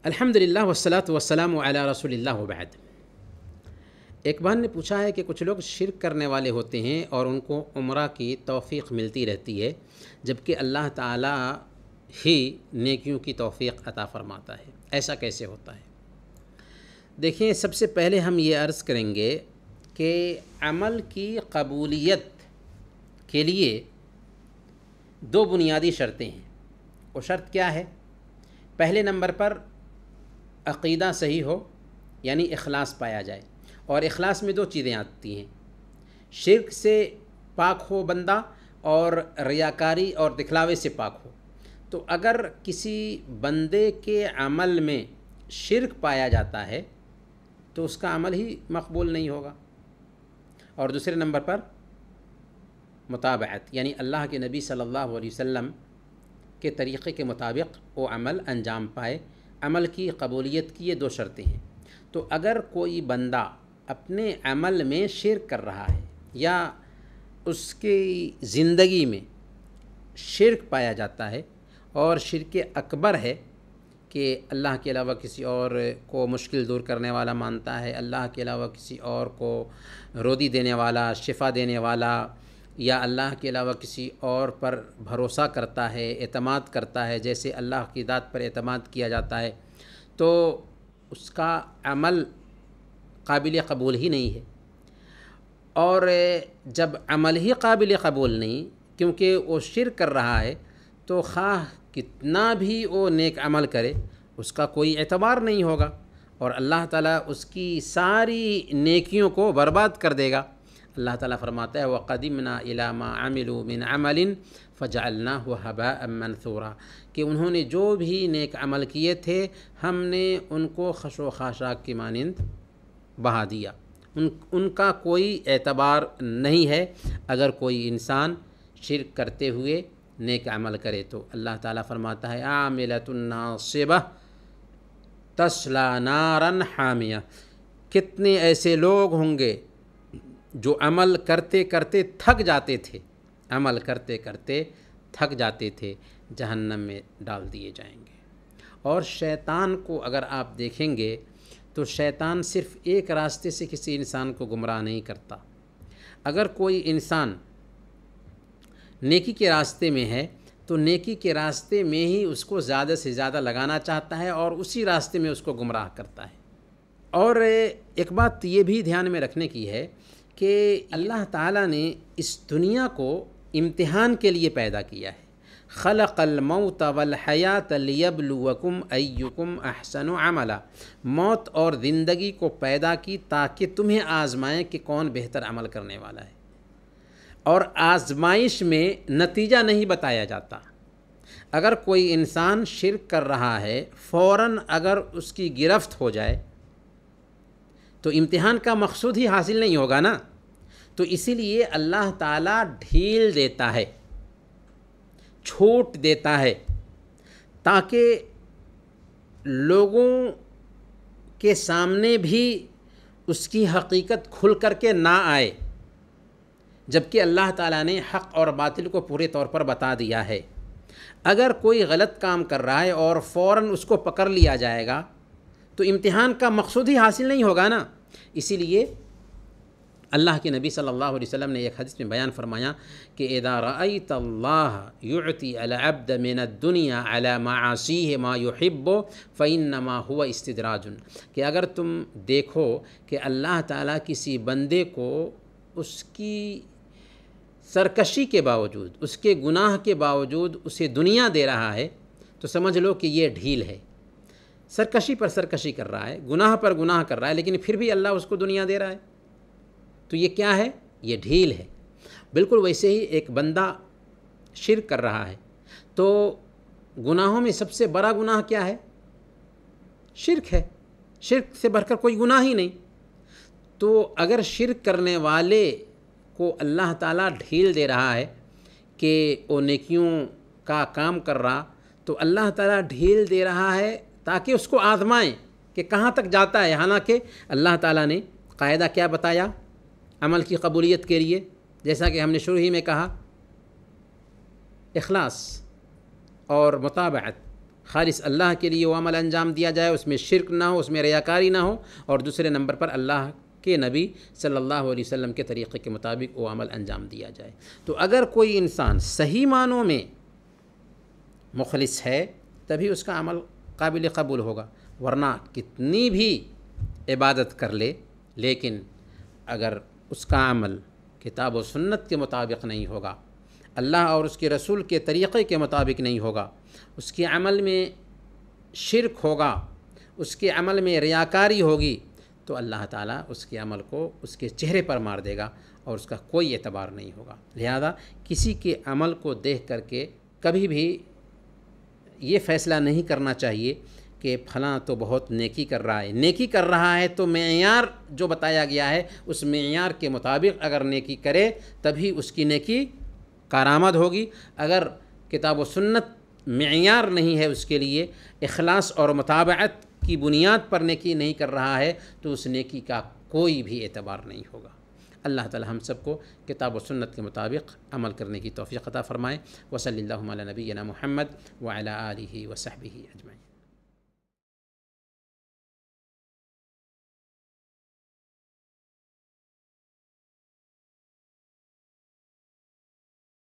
الحمدللہ والصلاۃ والسلام علی رسول اللہ وبعد۔ ایک بہن نے پوچھا ہے کہ کچھ لوگ شرک کرنے والے ہوتے ہیں اور ان کو عمرہ کی توفیق ملتی رہتی ہے، جبکہ اللہ تعالیٰ ہی نیکیوں کی توفیق عطا فرماتا ہے، ایسا کیسے ہوتا ہے؟ دیکھیں، سب سے پہلے ہم یہ عرض کریں گے کہ عمل کی قبولیت کے لیے دو بنیادی شرطیں ہیں۔ وہ شرط کیا ہے؟ پہلے نمبر پر عقیدہ صحیح ہو، یعنی اخلاص پایا جائے، اور اخلاص میں دو چیزیں آتی ہیں، شرک سے پاک ہو بندہ اور ریاکاری اور دکھلاوے سے پاک ہو۔ تو اگر کسی بندے کے عمل میں شرک پایا جاتا ہے تو اس کا عمل ہی مقبول نہیں ہوگا۔ اور دوسرے نمبر پر مطابعت، یعنی اللہ کے نبی صلی اللہ علیہ وسلم کے طریقے کے مطابق وہ عمل انجام پائے۔ عمل کی قبولیت کی یہ دو شرطیں ہیں۔ تو اگر کوئی بندہ اپنے عمل میں شرک کر رہا ہے یا اس کی زندگی میں شرک پایا جاتا ہے، اور شرک اکبر ہے کہ اللہ کے علاوہ کسی اور کو مشکل دور کرنے والا مانتا ہے، اللہ کے علاوہ کسی اور کو روزی دینے والا، شفا دینے والا، یا اللہ کے علاوہ کسی اور پر بھروسہ کرتا ہے، اعتماد کرتا ہے، جیسے اللہ کی ذات پر اعتماد کیا جاتا ہے، تو اس کا عمل قابل قبول ہی نہیں ہے۔ اور جب عمل ہی قابل قبول نہیں، کیونکہ وہ شرک کر رہا ہے، تو خواہ کتنا بھی وہ نیک عمل کرے اس کا کوئی اعتبار نہیں ہوگا، اور اللہ تعالیٰ اس کی ساری نیکیوں کو برباد کر دے گا۔ اللہ تعالیٰ فرماتا ہے وَقَدِمْنَا إِلَى مَا عَمِلُوا مِنْ عَمَلٍ فَجَعَلْنَاهُ هَبَاءً مَنْثُورًا، کہ انہوں نے جو بھی نیک عمل کیے تھے ہم نے ان کو خش و خاشاک کی مانند بہا دیا، ان کا کوئی اعتبار نہیں ہے۔ اگر کوئی انسان شرک کرتے ہوئے نیک عمل کرے تو اللہ تعالیٰ فرماتا ہے عاملۃ ناصبہ تصلی نارا حامیہ، کتنے ایسے لوگ ہوں گے جو عمل کرتے کرتے تھک جاتے تھے، عمل کرتے کرتے تھک جاتے تھے، جہنم میں ڈال دیے جائیں گے۔ اور شیطان کو اگر آپ دیکھیں گے تو شیطان صرف ایک راستے سے کسی انسان کو گمراہ نہیں کرتا۔ اگر کوئی انسان نیکی کے راستے میں ہے تو نیکی کے راستے میں ہی اس کو زیادہ سے زیادہ لگانا چاہتا ہے اور اسی راستے میں اس کو گمراہ کرتا ہے۔ اور ایک بات یہ بھی دھیان میں رکھنے کی ہے کہ اللہ تعالیٰ نے اس دنیا کو امتحان کے لیے پیدا کیا ہے۔ خلق الموت والحیات لیبلوکم ایکم احسن عملا، موت اور زندگی کو پیدا کی تاکہ تمہیں آزمائیں کہ کون بہتر عمل کرنے والا ہے۔ اور آزمائش میں نتیجہ نہیں بتایا جاتا۔ اگر کوئی انسان شرک کر رہا ہے، فوراً اگر اس کی گرفت ہو جائے تو امتحان کا مقصود ہی حاصل نہیں ہوگا نا۔ تو اسی لیے اللہ تعالیٰ ڈھیل دیتا ہے، چھوٹ دیتا ہے، تاکہ لوگوں کے سامنے بھی اس کی حقیقت کھل کر کے نہ آئے، جبکہ اللہ تعالیٰ نے حق اور باطل کو پورے طور پر بتا دیا ہے۔ اگر کوئی غلط کام کر رہا ہے اور فوراً اس کو پکڑ لیا جائے گا تو امتحان کا مقصود ہی حاصل نہیں ہوگا نا۔ اسی لیے اللہ کے نبی صلی اللہ علیہ وسلم نے ایک حدیث میں بیان فرمایا کہ اذا رأیت اللہ یعطی العبد من الدنیا علی معاصیہ ما یحب فانما هو استدراج، کہ اگر تم دیکھو کہ اللہ تعالیٰ کسی بندے کو اس کی سرکشی کے باوجود، اس کے گناہ کے باوجود اسے دنیا دے رہا ہے تو سمجھ لو کہ یہ ڈھیل ہے۔ سرکشی پر سرکشی کر رہا ہے، گناہ پر گناہ کر رہا ہے، لیکن پھر بھی اللہ اس کو دنیا دے رہا ہے، تو یہ کیا ہے؟ یہ ڈھیل ہے۔ بالکل ویسے ہی ایک بندہ شرک کر رہا ہے تو گناہوں میں سب سے بڑا گناہ کیا ہے؟ شرک ہے۔ شرک سے بڑھ کر کوئی گناہ ہی نہیں۔ تو اگر شرک کرنے والے کو اللہ تعالیٰ ڈھیل دے رہا ہے کہ وہ نیکیوں کا کام کر رہا، تو اللہ تعالیٰ ڈھیل دے رہا ہے تاکہ اس کو آزمائیں کہ کہاں تک جاتا ہے۔ حالانکہ اللہ تعالیٰ نے قاعدہ کیا بتایا عمل کی قبولیت کے لیے؟ جیسا کہ ہم نے شروع ہی میں کہا اخلاص اور مطابعت، خالص اللہ کے لیے وہ عمل انجام دیا جائے، اس میں شرک نہ ہو، اس میں ریاکاری نہ ہو، اور دوسرے نمبر پر اللہ کے نبی صلی اللہ علیہ وسلم کے طریقے کے مطابق وہ عمل انجام دیا جائے۔ تو اگر کوئی انسان صحیح معنوں میں مخلص ہے تبھی اس کا عمل قابل قبول ہوگا، ورنہ کتنی بھی عبادت کر لے لیکن اگر اس کا عمل کتاب و سنت کے مطابق نہیں ہوگا، اللہ اور اس کے رسول کے طریقے کے مطابق نہیں ہوگا، اس کے عمل میں شرک ہوگا، اس کے عمل میں ریاکاری ہوگی، تو اللہ تعالیٰ اس کے عمل کو اس کے چہرے پر مار دے گا اور اس کا کوئی اعتبار نہیں ہوگا۔ لہذا کسی کے عمل کو دیکھ کر کے کبھی بھی یہ فیصلہ نہیں کرنا چاہیے کہ فلاں تو بہت نیکی کر رہا ہے، نیکی کر رہا ہے تو معیار جو بتایا گیا ہے اس معیار کے مطابق اگر نیکی کرے تبھی اس کی نیکی کارآمد ہوگی۔ اگر کتاب و سنت معیار نہیں ہے اس کے لیے، اخلاص اور مطابعت کی بنیاد پر نیکی نہیں کر رہا ہے تو اس نیکی کا کوئی بھی اعتبار نہیں ہوگا۔ اللہ تعالی ہم سب کو کتاب و سنت کے مطابق عمل کرنے کی توفیق عطا فرمائے۔ وصلی اللہ علی نبینا محمد وعلی آلہ وصحبہ اجمعین۔